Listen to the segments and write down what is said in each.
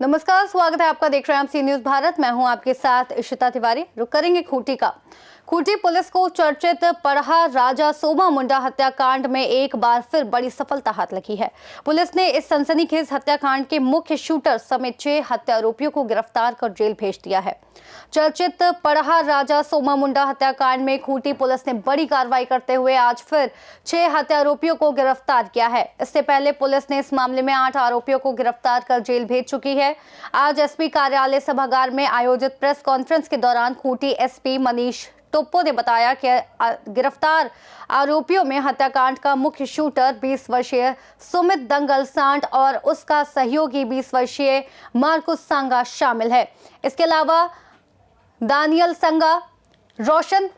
नमस्कार, स्वागत है आपका। देख रहे हैं आप सी न्यूज भारत। मैं हूं आपके साथ इशिता तिवारी। रुक करेंगे खूंटी का। खूंटी पुलिस को चर्चित पढ़ा राजा सोमा मुंडा हत्याकांड में एक बार फिर बड़ी सफलता हाथ लगी है। पुलिस ने इस सनसनीखेज हत्याकांड के मुख्य शूटर समेत 6 हत्या आरोपियों को गिरफ्तार कर जेल भेज दिया है। चर्चित पढ़ा राजा सोमा मुंडा हत्याकांड में खूंटी पुलिस ने बड़ी कार्रवाई करते हुए आज फिर 6 हत्या आरोपियों को गिरफ्तार किया है। इससे पहले पुलिस ने इस मामले में 8 आरोपियों को गिरफ्तार कर जेल भेज चुकी है। आज एसपी कार्यालय सभागार में आयोजित प्रेस कॉन्फ्रेंस के दौरान खूंटी एसपी मनीष टोप्पो ने बताया कि गिरफ्तार आरोपियों में हत्याकांड का मुख्य शूटर 20 वर्षीय सुमित दंगल सांड और उसका सहयोगी 20 वर्षीय मार्कुस सांगा शामिल है। इसके अलावा दानियल संगा, रोशन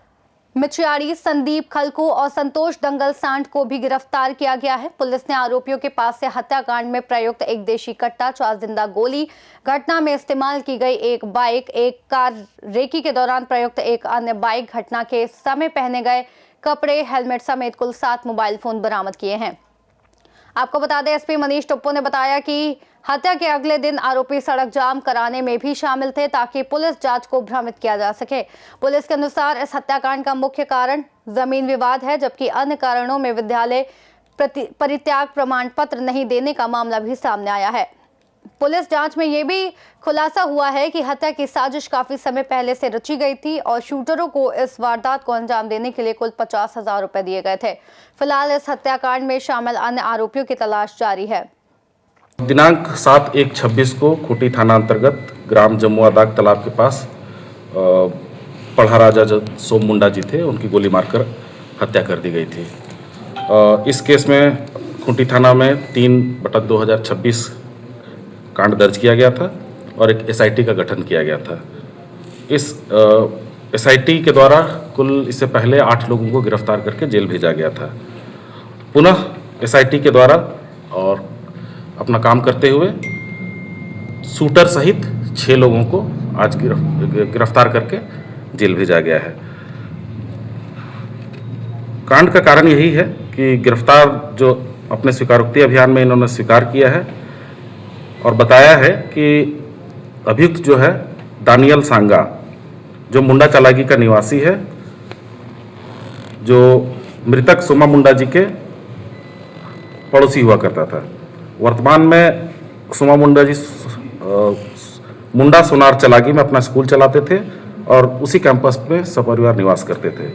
मिचियाड़ी, संदीप खलकू और संतोष दंगल सांड को भी गिरफ्तार किया गया है। पुलिस ने आरोपियों के पास से हत्याकांड में प्रयुक्त एक देशी कट्टा, 4 जिंदा गोली, घटना में इस्तेमाल की गई एक बाइक, एक कार रेकी के दौरान प्रयुक्त एक अन्य बाइक, घटना के समय पहने गए कपड़े, हेलमेट समेत कुल 7 मोबाइल फोन बरामद किए हैं। आपको बता दें, एसपी मनीष टोप्पो ने बताया कि हत्या के अगले दिन आरोपी सड़क जाम कराने में भी शामिल थे ताकि पुलिस जांच को भ्रमित किया जा सके। पुलिस के अनुसार इस हत्याकांड का मुख्य कारण जमीन विवाद है, जबकि अन्य कारणों में विद्यालय परित्याग प्रमाण पत्र नहीं देने का मामला भी सामने आया है। पुलिस जांच में यह भी खुलासा हुआ है कि हत्या की साजिश काफी समय पहले से रची गई थी और शूटरों को इस वारदात को अंजाम देने के लिए कुल 50,000 रुपए दिए गए थे। फिलहाल इस हत्याकांड में शामिल अन्य आरोपियों की तलाश जारी है। दिनांक 7/1/26 को खूंटी थाना अंतर्गत ग्राम जमुआ दाग तालाब के पास पढ़ा राजा जो सोम मुंडा जी थे, उनकी गोली मारकर हत्या कर दी गई थी। इस केस में खूंटी थाना में 3/2026 कांड दर्ज किया गया था और एक एसआईटी का गठन किया गया था। इस एसआईटी के द्वारा कुल इससे पहले 8 लोगों को गिरफ्तार करके जेल भेजा गया था। पुनः एसआईटी के द्वारा और अपना काम करते हुए शूटर सहित 6 लोगों को आज गिरफ्तार करके जेल भेजा गया है। कांड का कारण यही है कि गिरफ्तार जो अपने स्वीकारोक्ति अभियान में इन्होंने स्वीकार किया है और बताया है कि अभियुक्त जो है दानियल सांगा, जो मुंडा चालागी का निवासी है, जो मृतक सोमा मुंडा जी के पड़ोसी हुआ करता था। वर्तमान में सोमा मुंडा जी मुंडा सोनार चलागी में अपना स्कूल चलाते थे और उसी कैंपस में सपरिवार निवास करते थे,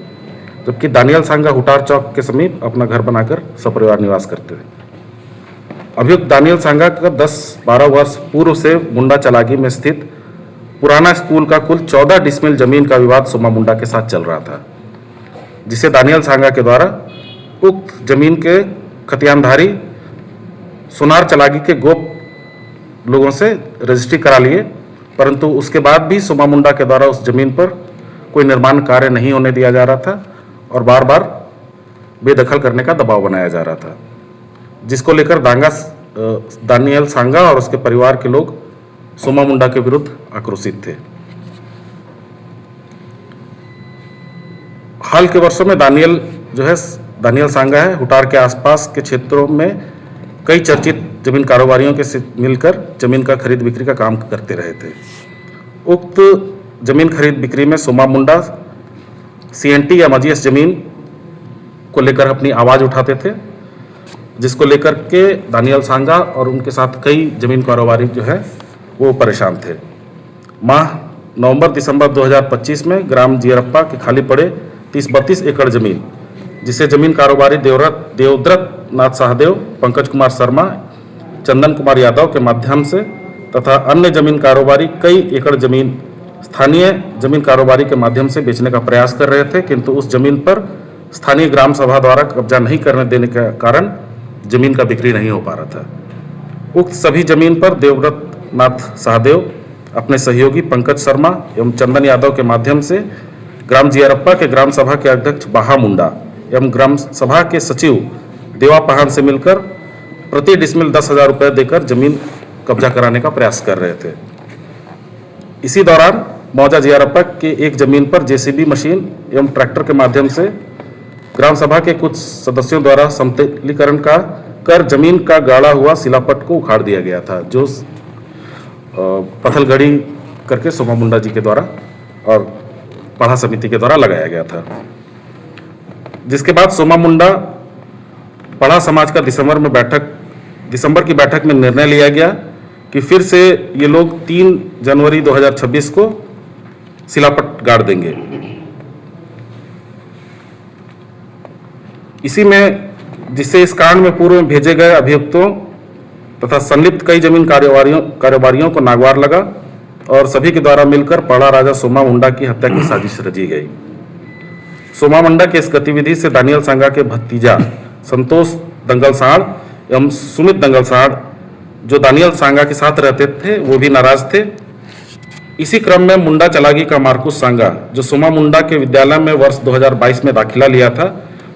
जबकि दानियल सांगा हुटार चौक के समीप अपना घर बनाकर सपरिवार निवास करते थे। अभियुक्त दानियल सांगा का 10-12 वर्ष पूर्व से मुंडा चलागी में स्थित पुराना स्कूल का कुल 14 डिसमिल जमीन का विवाद सोमा मुंडा के साथ चल रहा था, जिसे दानियल सांगा के द्वारा उक्त जमीन के खतियानधारी सोनार चलागी के गोप लोगों से रजिस्ट्री करा लिए, परंतु उसके बाद भी सोमा मुंडा के द्वारा उस जमीन पर कोई निर्माण कार्य नहीं होने दिया जा रहा था और बार बार बेदखल करने का दबाव बनाया जा रहा था, जिसको लेकर दानियल सांगा और उसके परिवार के लोग सोमा मुंडा के विरुद्ध आक्रोशित थे। हाल के वर्षों में दानियल सांगा है हुटार के आसपास के क्षेत्रों में कई चर्चित जमीन कारोबारियों के से मिलकर जमीन का खरीद बिक्री का काम करते रहे थे। उक्त जमीन खरीद बिक्री में सोमा मुंडा सीएनटी या मजीएस जमीन को लेकर अपनी आवाज़ उठाते थे, जिसको लेकर के दानियल सांगा और उनके साथ कई जमीन कारोबारी जो है वो परेशान थे। माह नवंबर-दिसंबर 2025 में ग्राम जियरप्पा के खाली पड़े 30-32 एकड़ जमीन, जिसे जमीन कारोबारी देवव्रत नाथ सहदेव, पंकज कुमार शर्मा, चंदन कुमार यादव के माध्यम से तथा अन्य जमीन कारोबारी कई एकड़ जमीन स्थानीय जमीन कारोबारी के माध्यम से बेचने का प्रयास कर रहे थे, किंतु उस जमीन पर स्थानीय ग्राम सभा द्वारा कब्जा नहीं करने देने के कारण जमीन का बिक्री नहीं हो पा रहा था। उक्त सभी जमीन पर देवव्रत नाथ सहदेव अपने सहयोगी पंकज शर्मा एवं चंदन यादव के माध्यम से ग्राम जियरप्पा के ग्राम सभा के अध्यक्ष बाहा मुंडा एवं ग्राम सभा के सचिव देवा पहान से मिलकर प्रति डिसमिल 10,000 रुपये देकर जमीन कब्जा कराने का प्रयास कर रहे थे। इसी दौरान मौजा जियरप्पा के एक जमीन पर जेसीबी मशीन एवं ट्रैक्टर के माध्यम से ग्राम सभा के कुछ सदस्यों द्वारा समतलीकरण का कर जमीन का गाड़ा हुआ सिलापट को उखाड़ दिया गया था, जो पथलगड़ी करके सोमा मुंडा जी के द्वारा और पढ़ा समिति के द्वारा लगाया गया था। जिसके बाद सोमा मुंडा पढ़ा समाज का दिसंबर की बैठक में निर्णय लिया गया कि फिर से ये लोग 3 जनवरी 2026 को सिलापट गाड़ देंगे। इसी में जिससे इस कांड में पूर्व में भेजे गए अभियुक्तों तथा संलिप्त कई जमीन कारोबारियों को नागवार लगा और सभी के द्वारा मिलकर पड़ा राजा सोमा मुंडा की हत्या की साजिश रची गई। सोमा मुंडा की इस गतिविधि से दानियल सांगा के भतीजा संतोष दंगलसाड़ एवं सुमित दंगलसाड़ जो दानियल सांगा के साथ रहते थे वो भी नाराज थे। इसी क्रम में मुंडा चलागी का मार्कुस सांगा जो सोमा मुंडा के विद्यालय में वर्ष 2022 में दाखिला लिया था,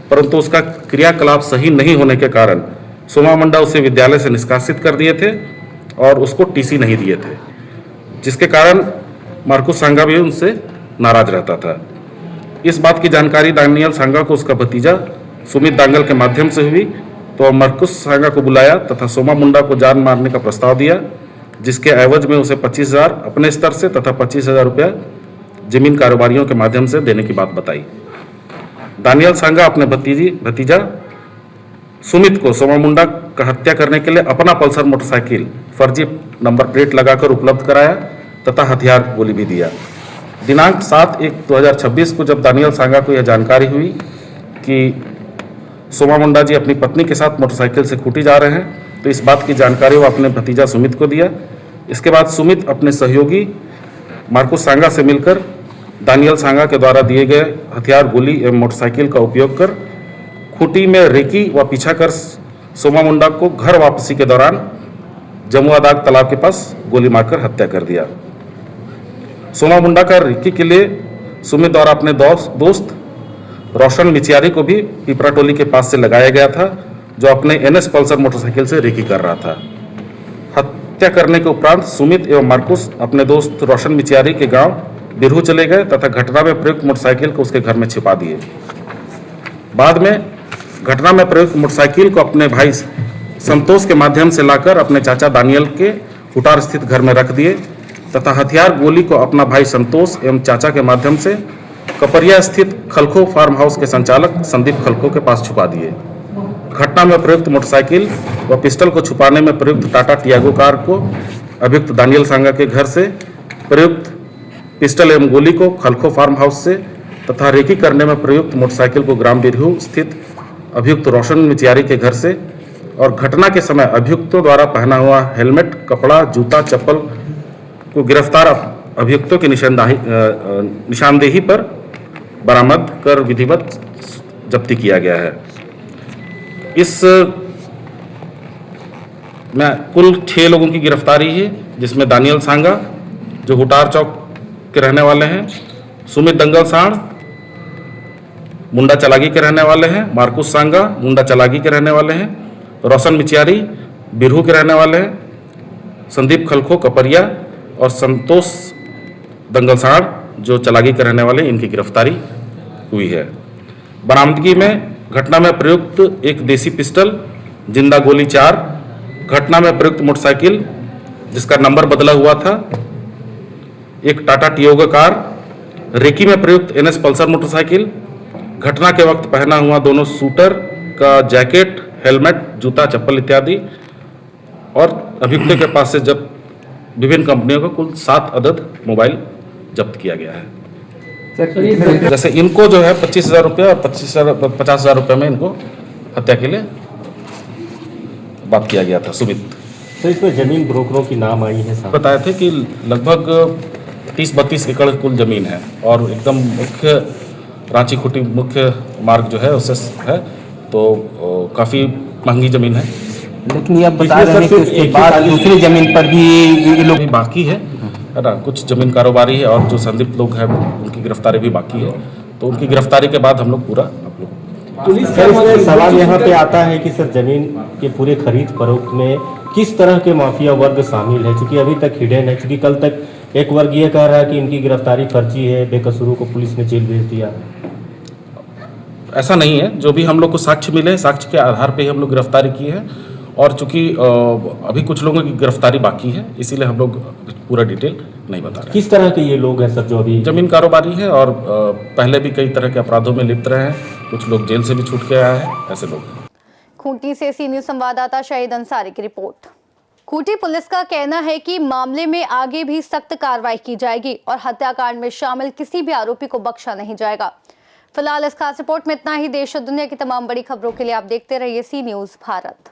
परंतु उसका क्रियाकलाप सही नहीं होने के कारण सोमा मुंडा उसे विद्यालय से निष्कासित कर दिए थे और उसको टीसी नहीं दिए थे, जिसके कारण मार्कुस सांगा भी उनसे नाराज रहता था। इस बात की जानकारी दानियल सांगा को उसका भतीजा सुमित दांगल के माध्यम से हुई तो मार्कुस सांगा को बुलाया तथा सोमा मुंडा को जान मारने का प्रस्ताव दिया, जिसके एवज में उसे 25,000 अपने स्तर से तथा 25,000 रुपया जमीन कारोबारियों के माध्यम से देने की बात बताई। दानियल सांगा अपने भतीजा सुमित को सोमा मुंडा का हत्या करने के लिए अपना पल्सर मोटरसाइकिल फर्जी नंबर प्लेट लगाकर उपलब्ध कराया तथा हथियार गोली भी दिया। दिनांक 7/1/2026 को जब दानियल सांगा को यह जानकारी हुई कि सोमा मुंडा जी अपनी पत्नी के साथ मोटरसाइकिल से खूंटी जा रहे हैं तो इस बात की जानकारी वो अपने भतीजा सुमित को दिया। इसके बाद सुमित अपने सहयोगी मार्कुस सांगा से मिलकर दानियल सांगा के द्वारा दिए गए हथियार गोली एवं मोटरसाइकिल का उपयोग कर खूंटी में रेकी व पीछा कर सोमा मुंडा को घर वापसी के दौरान जमुआदाग तालाब के पास गोली मारकर हत्या कर दिया। सोमा मुंडा का रेकी के लिए सुमित द्वारा अपने दोस्त रोशन मिचियारी को भी पिपरा टोली के पास से लगाया गया था, जो अपने NS पल्सर मोटरसाइकिल से रेकी कर रहा था। हत्या करने के उपरांत सुमित एवं मार्कुस अपने दोस्त रोशन मिचियारी के गांव बिरहू चले गए तथा घटना में प्रयुक्त मोटरसाइकिल को उसके घर में छिपा दिए। बाद में घटना में प्रयुक्त मोटरसाइकिल को अपने भाई संतोष के माध्यम से लाकर अपने चाचा दानियल के हुटार स्थित घर में रख दिए तथा हथियार गोली को अपना भाई संतोष एवं चाचा के माध्यम से कपरिया स्थित खलखो फार्म हाउस के संचालक संदीप खलखो के पास छुपा दिए। घटना में प्रयुक्त मोटरसाइकिल व पिस्टल को छुपाने में प्रयुक्त टाटा टियागो कार को अभियुक्त दानियल सांगा के घर से, प्रयुक्त पिस्टल एवं गोली को खलखो फार्म हाउस से तथा रेकी करने में प्रयुक्त मोटरसाइकिल को ग्राम बिरहू स्थित अभियुक्त रोशन मिचियारी के घर से और घटना के समय अभियुक्तों द्वारा पहना हुआ हेलमेट, कपड़ा, जूता, चप्पल को गिरफ्तार अभियुक्तों की निशानदेही पर बरामद कर विधिवत जब्ती किया गया है। इस में कुल 6 लोगों की गिरफ्तारी है, जिसमें दानियल सांगा जो हुटार चौक के रहने वाले हैं, सुमित दंगलसाड़ मुंडा चलागी के रहने वाले हैं, मार्कुस सांगा मुंडा चलागी के रहने वाले हैं, रोशन मिचियारी बिरहू के रहने वाले हैं, संदीप खलखो कपरिया और संतोष दंगलसाड़ जो चलागी के रहने वाले, इनकी गिरफ्तारी हुई है। बरामदगी में घटना में प्रयुक्त एक देसी पिस्टल, जिंदा गोली 4, घटना में प्रयुक्त मोटरसाइकिल जिसका नंबर बदला हुआ था, एक टाटा टियागो कार, रेकी में प्रयुक्त NS पल्सर मोटरसाइकिल, घटना के वक्त पहना हुआ दोनों शूटर का जैकेट, हेलमेट, जूता, चप्पल इत्यादि और अभियुक्तों के पास से जब विभिन्न कंपनियों का कुल 7 अदद मोबाइल जब्त किया गया है। जैसे इनको जो है 25,000 रुपये और 50,000 रुपये में इनको हत्या के लिए बात किया गया था सुमित। तो इसमें जमीन ब्रोकरों की नाम आई है साहब, बताए थे कि लगभग 30-32 एकड़ कुल जमीन है और एकदम मुख्य रांची खूंटी मुख्य मार्ग जो है उससे है, तो काफ़ी महंगी ज़मीन है। लेकिन ये आप बता रहे हैं कि उसके बाद दूसरी जमीन पर भी ये लोग बाकी है ना, कुछ जमीन कारोबारी है और जो संदिग्ध लोग हैं उनकी गिरफ्तारी भी बाकी है, तो उनकी गिरफ्तारी के बाद हम लोग पूरा आप लोग पुलिस का इसमें सवाल यहाँ पे आता है कि सर जमीन के पूरे खरीद फरोख्त में किस तरह के माफिया वर्ग शामिल है, क्योंकि अभी तक हिडन है, क्योंकि कल तक एक वर्ग ये कह रहा है कि इनकी गिरफ्तारी फर्जी है, बेकसूरों को पुलिस ने जेल भेज दिया। ऐसा नहीं है, जो भी हम लोग को साक्ष्य मिले, साक्ष्य के आधार पे ही हम लोग गिरफ्तारी किए हैं और चूंकि अभी कुछ लोगों की गिरफ्तारी बाकी है, इसीलिए हम लोग पूरा डिटेल नहीं बता रहे। किस तरह के ये लोग हैं सर जो अभी? जमीन कारोबारी है और पहले भी कई तरह के अपराधों में लिप्त रहे हैं, कुछ लोग जेल से भी छूट के आए हैं, ऐसे लोग। खूंटी से सी न्यूज संवाददाता शहीद अंसारी की रिपोर्ट। खूंटी पुलिस का कहना है कि मामले में आगे भी सख्त कार्रवाई की जाएगी और हत्याकांड में शामिल किसी भी आरोपी को बख्शा नहीं जाएगा। फिलहाल इस खास रिपोर्ट में इतना ही। देश और दुनिया की तमाम बड़ी खबरों के लिए आप देखते रहिए सी न्यूज भारत।